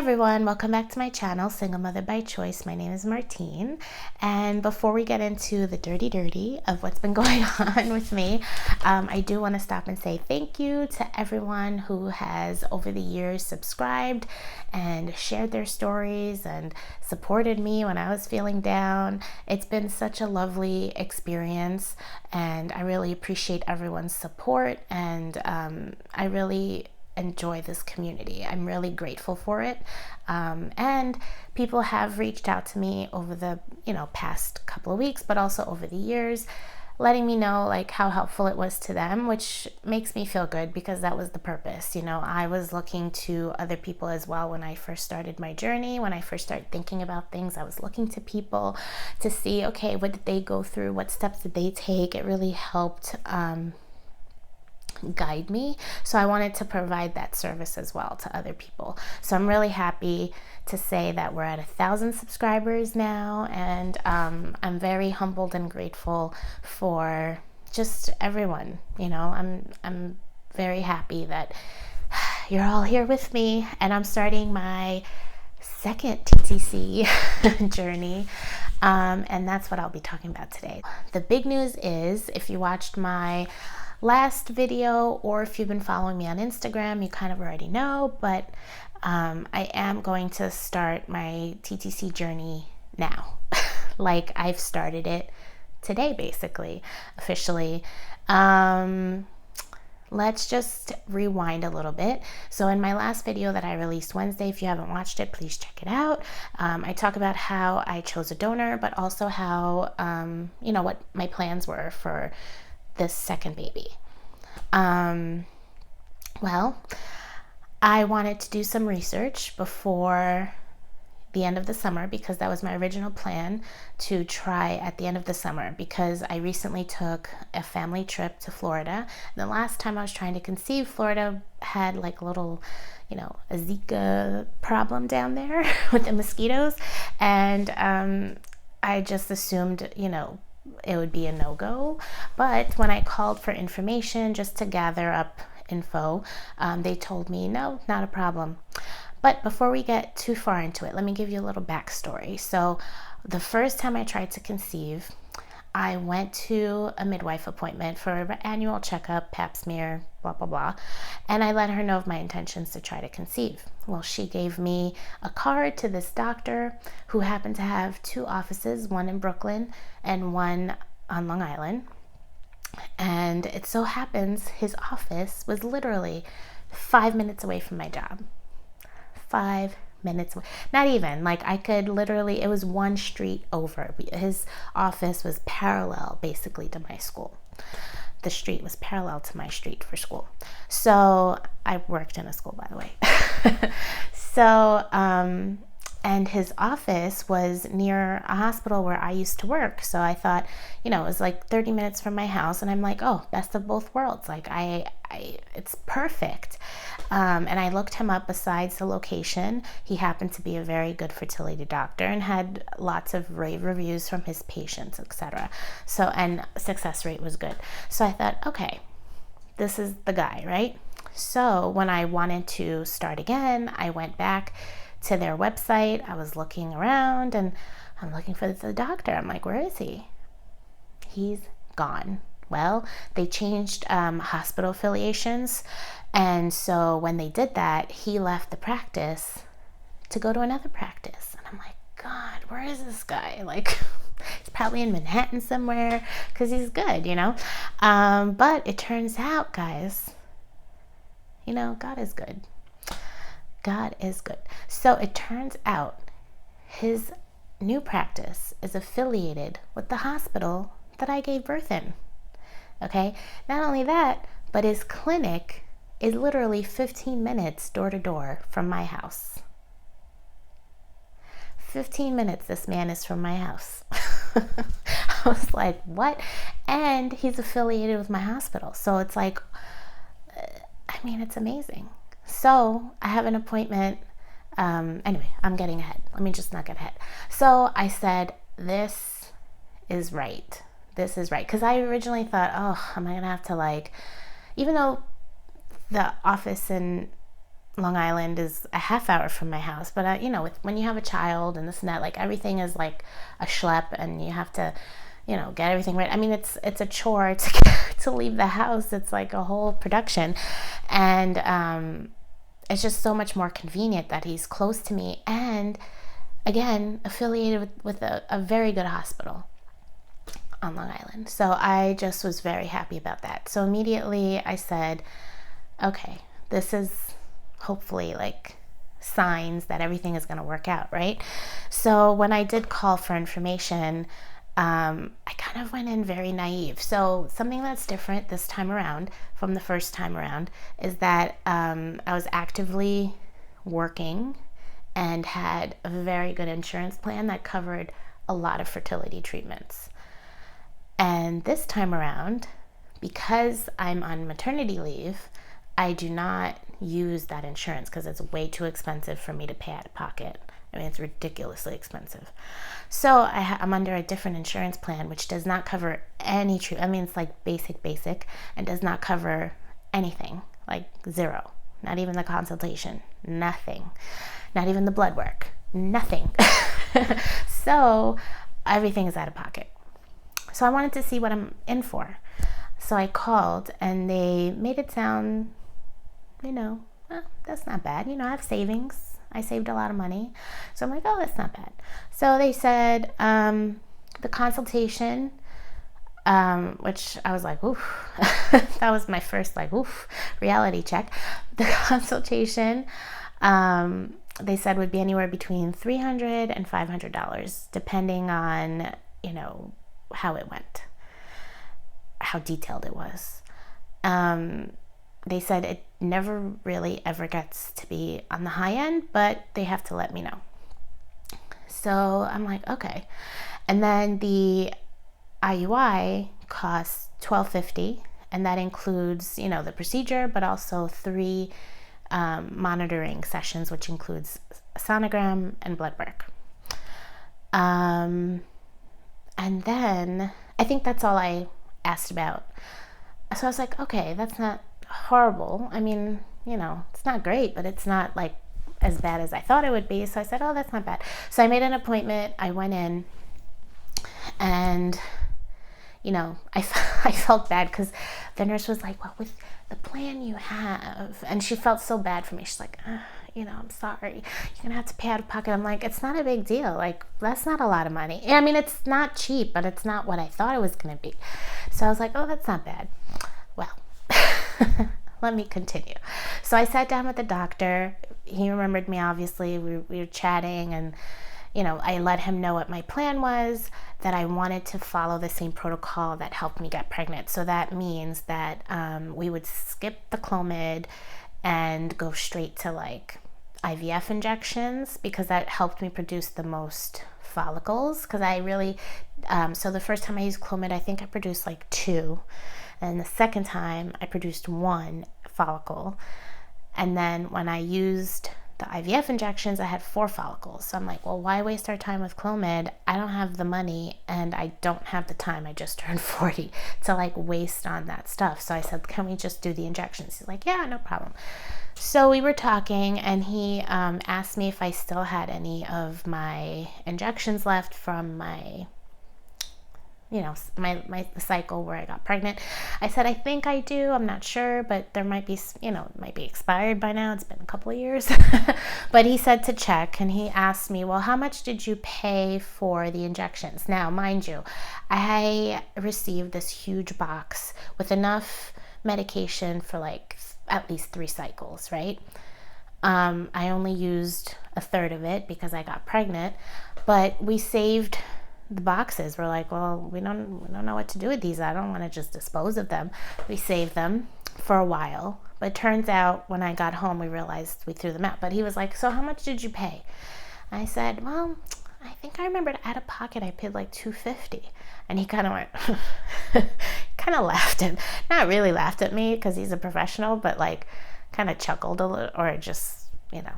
everyone, welcome back to my channel, Single Mother by Choice. My name is Martine, and before we get into the dirty of what's been going on with me, I do want to stop and say thank you to everyone who has over the years subscribed and shared their stories and supported me when I was feeling down. It's been such a lovely experience, and I really appreciate everyone's support, and I really enjoy this community. I'm really grateful for it, and people have reached out to me over the past couple of weeks, but also over the years, letting me know like how helpful it was to them, which makes me feel good because that was the purpose. I was looking to other people as well when I first started my journey. When I first started thinking about things, I was looking to people to see, okay, what did they go through, what steps did they take. It really helped guide me, so I wanted to provide that service as well to other people. So I'm really happy to say that we're at 1,000 subscribers now, and I'm very humbled and grateful for just everyone. I'm very happy that you're all here with me, and I'm starting my second TTC journey, and that's what I'll be talking about today. The big news is, if you watched my last video, or if you've been following me on Instagram, you kind of already know, but I am going to start my TTC journey now. Like, I've started it today, basically, officially. Let's just rewind a little bit. So in my last video that I released Wednesday, if you haven't watched it, please check it out. I talk about how I chose a donor, but also how, what my plans were for this second baby. Well, I wanted to do some research before the end of the summer, because that was my original plan, to try at the end of the summer, because I recently took a family trip to Florida. The last time I was trying to conceive, Florida had like a little, a Zika problem down there with the mosquitoes, and I just assumed, it would be a no-go. But when I called for information just to gather up info, they told me no, not a problem. But before we get too far into it, let me give you a little backstory. So the first time I tried to conceive, I went to a midwife appointment for an annual checkup, pap smear, blah, blah, blah. And I let her know of my intentions to try to conceive. Well, she gave me a card to this doctor who happened to have two offices, one in Brooklyn and one on Long Island. And it so happens his office was literally 5 minutes away from my job. 5 minutes away. Not even, like, I could literally, it was one street over. His office was parallel basically to my school. The street was parallel to my street for school. So I worked in a school, by the way. So and his office was near a hospital where I used to work. So I thought, it was like 30 minutes from my house, and I'm like, oh, best of both worlds. Like, it's perfect. And I looked him up. Besides the location, he happened to be a very good fertility doctor and had lots of rave reviews from his patients, etc. So, and success rate was good. So I thought, okay, this is the guy, right? So when I wanted to start again, I went back to their website. I was looking around, and I'm looking for the doctor. I'm like, where is he? He's gone. Well, they changed hospital affiliations, and so when they did that, he left the practice to go to another practice. And I'm like, God, where is this guy? Like, he's probably in Manhattan somewhere, because he's good, but it turns out, guys, God is good. God is good. So it turns out his new practice is affiliated with the hospital that I gave birth in. Okay? Not only that, but his clinic is literally 15 minutes door to door from my house. 15 minutes this man is from my house. I was like, what? And he's affiliated with my hospital. So it's like, it's amazing. So I have an appointment. Anyway, I'm getting ahead. Let me just not get ahead. So I said, this is right. This is right. Because I originally thought, oh, am I going to have to even though the office in Long Island is a half hour from my house, but when you have a child and this and that, like everything is like a schlep, and you have to, get everything right. I mean, it's a chore to leave the house. It's like a whole production, and it's just so much more convenient that he's close to me, and again, affiliated with a very good hospital on Long Island. So I just was very happy about that. So immediately I said, okay, this is hopefully like signs that everything is going to work out, right? So when I did call for information, I kind of went in very naive. So something that's different this time around from the first time around is that I was actively working and had a very good insurance plan that covered a lot of fertility treatments. And this time around, because I'm on maternity leave, I do not use that insurance because it's way too expensive for me to pay out of pocket. I mean, it's ridiculously expensive. So I'm under a different insurance plan, which does not cover any treatment. I mean, it's like basic, and does not cover anything, like zero. Not even the consultation, nothing. Not even the blood work, nothing. So everything is out of pocket. So I wanted to see what I'm in for. So I called, and they made it sound, that's not bad. I have savings. I saved a lot of money. So I'm like, oh, that's not bad. So they said the consultation, which I was like, oof. That was my first reality check. The consultation, they said would be anywhere between $300 and $500, depending on, how it went, how detailed it was. They said it never really ever gets to be on the high end, but they have to let me know. So I'm like, okay. And then the IUI costs $1,250, and that includes, the procedure, but also 3 monitoring sessions, which includes a sonogram and blood work. And then I think that's all I asked about. So I was like, okay, that's not horrible. I mean, it's not great, but it's not like as bad as I thought it would be. So I said, oh, that's not bad. So I made an appointment. I went in, and I felt bad because the nurse was like, well, with the plan you have, and she felt so bad for me. She's like, I'm sorry, you're gonna have to pay out of pocket. I'm like, it's not a big deal. Like, that's not a lot of money. I mean, it's not cheap, but it's not what I thought it was gonna be. So I was like, oh, that's not bad. Well, let me continue. So I sat down with the doctor. He remembered me, obviously. We were chatting, and I let him know what my plan was, that I wanted to follow the same protocol that helped me get pregnant. So that means that we would skip the Clomid and go straight to IVF injections, because that helped me produce the most follicles. Because I really, so the first time I used Clomid, I think I produced 2. And the second time I produced 1 follicle. And then when I used the IVF injections, I had 4 follicles. So I'm like, well, why waste our time with Clomid? I don't have the money, and I don't have the time. I just turned 40 to waste on that stuff. So I said, can we just do the injections? He's like, yeah, no problem. So we were talking, and he asked me if I still had any of my injections left from my my cycle where I got pregnant. I said, I think I do. I'm not sure, but there might be, it might be expired by now. It's been a couple of years. But he said to check, and he asked me, well, how much did you pay for the injections? Now, mind you, I received this huge box with enough medication for at least 3 cycles, right? I only used a third of it because I got pregnant, but we saved the boxes. We're like, well, we don't know what to do with these. I don't want to just dispose of them. We saved them for a while, but it turns out when I got home, we realized we threw them out. But he was like, so how much did you pay? I said, well, I think I remembered out of pocket I paid $250. And he kind of went, kind of laughed, and not really laughed at me because he's a professional, but kind of chuckled a little, or just,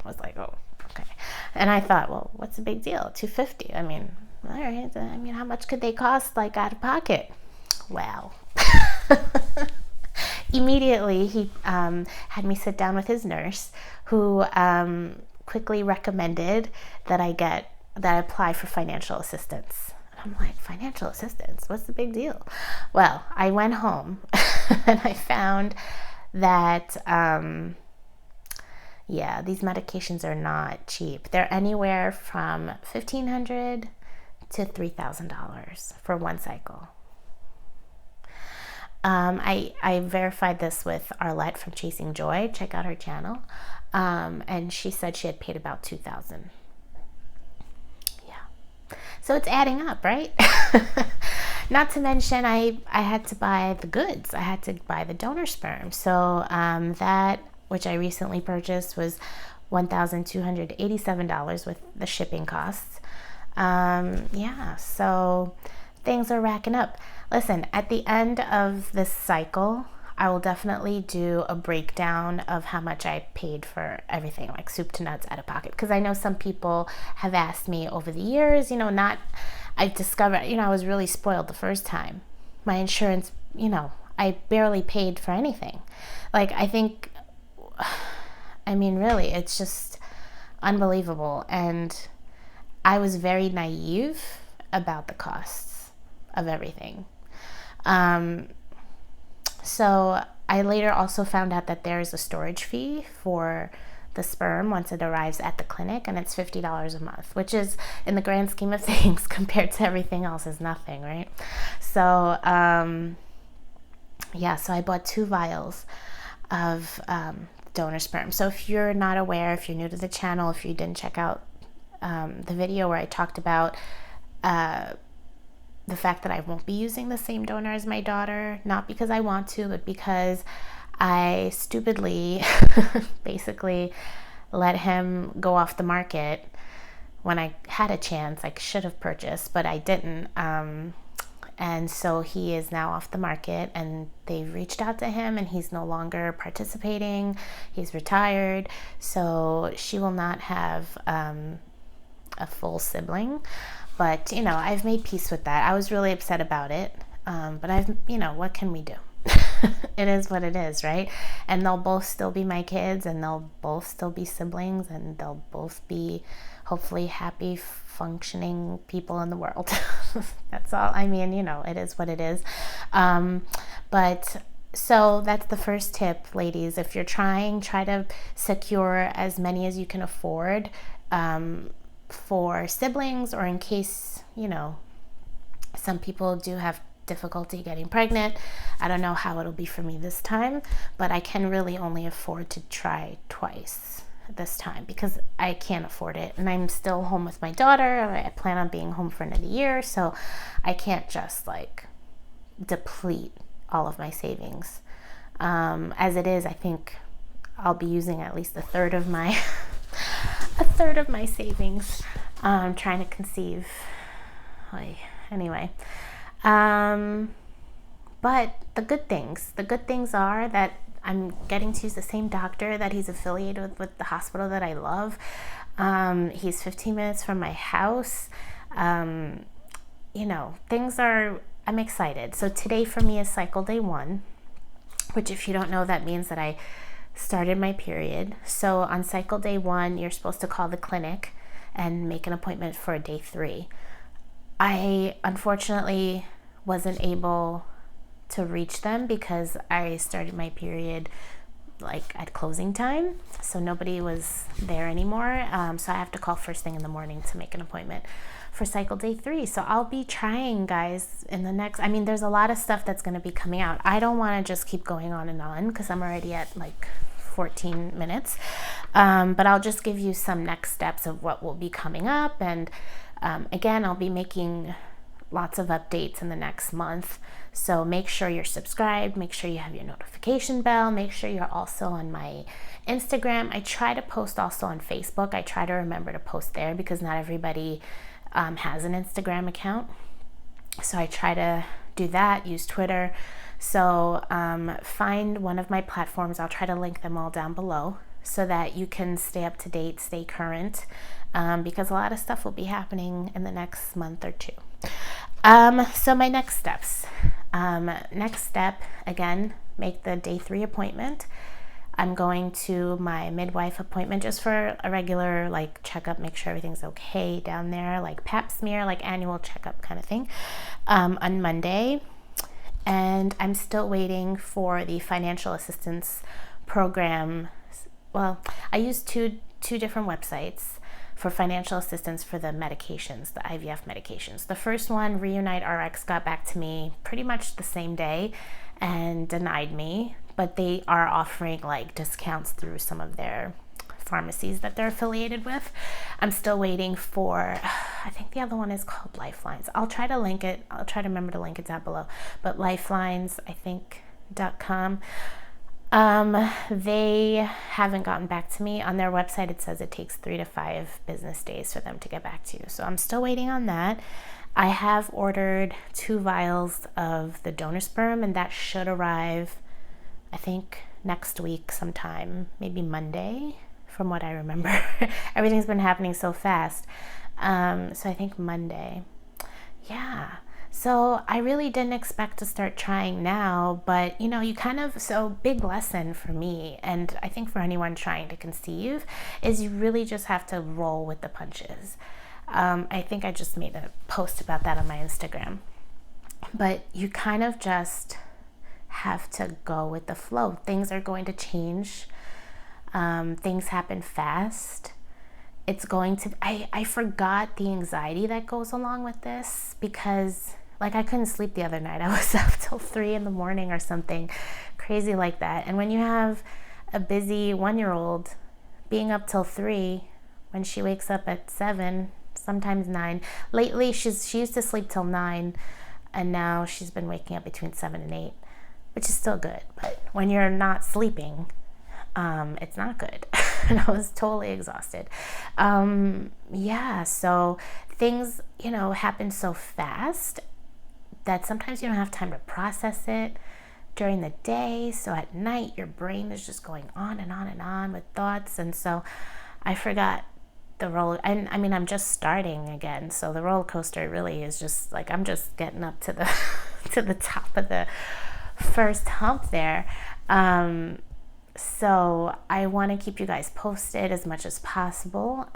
was like, oh, okay. And I thought, well, what's the big deal? $250. I mean, all right. I mean, how much could they cost out of pocket? Well, immediately he had me sit down with his nurse, who quickly recommended that I apply for financial assistance. I'm like, financial assistance? What's the big deal? Well, I went home and I found that, these medications are not cheap. They're anywhere from $1,500 to $3,000 for one cycle. I verified this with Arlette from Chasing Joy. Check out her channel. And she said she had paid about $2,000. So it's adding up, right? Not to mention, I had to buy the goods. I had to buy the donor sperm. So that, which I recently purchased, was $1,287 with the shipping costs. So things are racking up. Listen, at the end of this cycle, I will definitely do a breakdown of how much I paid for everything, like soup to nuts, out of pocket. Because I know some people have asked me over the years, I've discovered, I was really spoiled the first time. My insurance, I barely paid for anything. Really, it's just unbelievable. And I was very naive about the costs of everything. So I later also found out that there is a storage fee for the sperm once it arrives at the clinic, and it's $50 a month, which is, in the grand scheme of things, compared to everything else, is nothing, right? So, so I bought 2 vials of donor sperm. So if you're not aware, if you're new to the channel, if you didn't check out the video where I talked about the fact that I won't be using the same donor as my daughter, not because I want to, but because I stupidly basically let him go off the market when I had a chance. I should have purchased, but I didn't. And so he is now off the market, and they've reached out to him, and he's no longer participating. He's retired. So she will not have a full sibling. But, I've made peace with that. I was really upset about it. But what can we do? It is what it is, right? And they'll both still be my kids, and they'll both still be siblings, and they'll both be hopefully happy, functioning people in the world. That's all. It is what it is. So that's the first tip, ladies. If you're try to secure as many as you can afford, for siblings, or in case, some people do have difficulty getting pregnant. I don't know how it'll be for me this time, but I can really only afford to try twice this time because I can't afford it. And I'm still home with my daughter. I plan on being home for another year, so I can't just deplete all of my savings. As it is, I think I'll be using at least a third of my savings trying to conceive. Anyway, but the good things are that I'm getting to use the same doctor that he's affiliated with the hospital that I love. He's 15 minutes from my house. I'm excited. So today for me is cycle day 1, which, if you don't know, that means that I started my period. So on cycle day 1, you're supposed to call the clinic and make an appointment for day 3. I unfortunately wasn't able to reach them because I started my period at closing time, so nobody was there anymore. So I have to call first thing in the morning to make an appointment for cycle day 3. So I'll be trying, guys, in the next, there's a lot of stuff that's going to be coming out. I don't want to just keep going on because I'm already at 14 minutes. But I'll just give you some next steps of what will be coming up. And again, I'll be making lots of updates in the next month. So make sure you're subscribed. Make sure you have your notification bell. Make sure you're also on my Instagram. I try to post also on Facebook. I try to remember to post there because not everybody has an Instagram account. So I try to do that, use Twitter. So find one of my platforms. I'll try to link them all down below so that you can stay up to date, stay current, because a lot of stuff will be happening in the next month or two. So my next steps. Next step, again, make the day 3 appointment. I'm going to my midwife appointment just for a regular like checkup, make sure everything's okay down there, like pap smear, like annual checkup kind of thing, on Monday. And I'm still waiting for the financial assistance program. Well, I use two different websites for financial assistance for the medications, the IVF medications. The first one, Reunite RX, got back to me pretty much the same day and denied me, but they are offering like discounts through some of their pharmacies that they're affiliated with. I'm still waiting for, I think the other one is called Lifelines. I'll try to link it. I'll try to remember to link it down below. But Lifelines, I think, .com. They haven't gotten back to me. On their website, it says it takes 3 to 5 business days for them to get back to you. So I'm still waiting on that. I have ordered 2 vials of the donor sperm, and that should arrive, I think, next week sometime, maybe Monday, from what I remember. Everything's been happening so fast. So I think Monday. Yeah. So I really didn't expect to start trying now, but you know, you kind of, so big lesson for me, and I think for anyone trying to conceive, is you really just have to roll with the punches. I think I just made a post about that on my Instagram, but you kind of just have to go with the flow. Things are going to change. Things happen fast. It's going to, I forgot the anxiety that goes along with this, because like I couldn't sleep the other night. I was up till 3 in the morning or something crazy like that. And when you have a busy 1-year-old, being up till 3 when she wakes up at 7, sometimes 9. Lately she used to sleep till 9, and now she's been waking up between 7 and 8, which is still good. But when you're not sleeping, it's not good. And I was totally exhausted. Yeah, so things, you know, happen so fast that sometimes you don't have time to process it during the day. So at night, your brain is just going on and on and on with thoughts. And so I forgot the roller. And I mean, I'm just starting again. So the roller coaster really is just like, I'm just getting up to the, to the top of the first hump there. So I want to keep you guys posted as much as possible.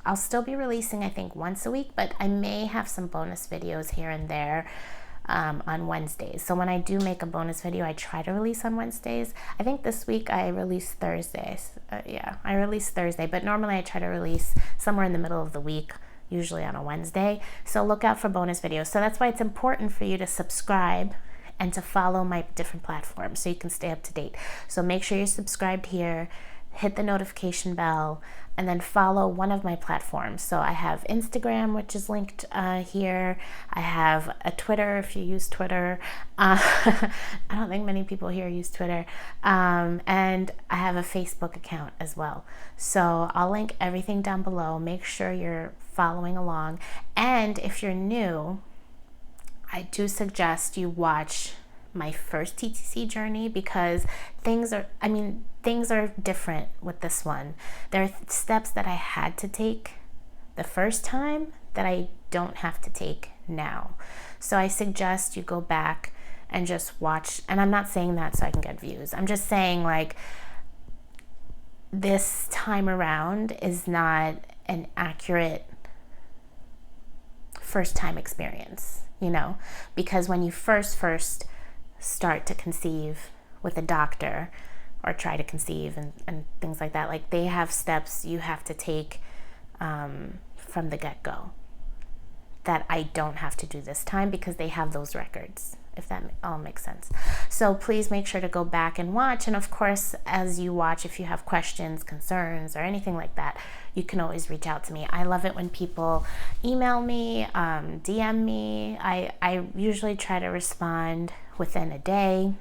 I'll still be releasing, I think, once a week, but I may have some bonus videos here and there on Wednesdays. So when I do make a bonus video, I try to release on Wednesdays. I think this week I released Thursdays. Yeah, I released Thursday, but normally I try to release somewhere in the middle of the week, usually on a Wednesday. So look out for bonus videos. So that's why it's important for you to subscribe and to follow my different platforms so you can stay up to date. So make sure you're subscribed here, hit the notification bell, and then follow one of my platforms. So I have Instagram, which is linked here. I have a Twitter, if you use Twitter. I don't think many people here use Twitter. And I have a Facebook account as well. So I'll link everything down below. Make sure you're following along. And if you're new, I do suggest you watch my first TTC journey, because things are different with this one. There are steps that I had to take the first time that I don't have to take now. So I suggest you go back and just watch. And I'm not saying that so I can get views. I'm just saying, like, this time around is not an accurate first time experience, you know, because when you first start to conceive with a doctor or try to conceive and things like that, like, they have steps you have to take from the get-go that I don't have to do this time, because they have those records, if that all makes sense. So please make sure to go back and watch. And of course, as you watch, if you have questions, concerns, or anything like that, you can always reach out to me. I love it when people email me, DM me. I usually try to respond within a day.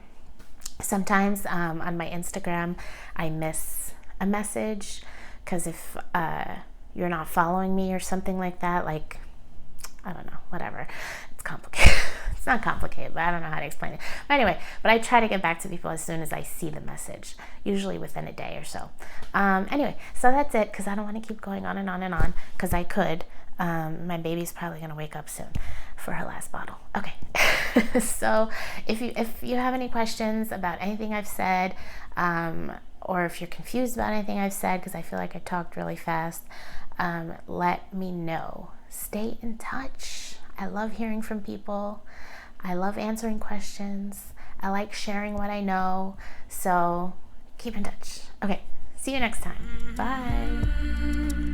Sometimes on my Instagram, I miss a message, because if you're not following me or something like that, like, I don't know, whatever. It's complicated. It's not complicated, but I don't know how to explain it. But anyway, but I try to get back to people as soon as I see the message, usually within a day or so. Anyway, so that's it, because I don't want to keep going on and on and on, because I could. My baby's probably gonna wake up soon for her last bottle. Okay. So if you have any questions about anything I've said, or if you're confused about anything I've said, because I feel like I talked really fast, let me know. Stay in touch. I love hearing from people. I love answering questions. I like sharing what I know. So keep in touch. Okay. See you next time. Bye.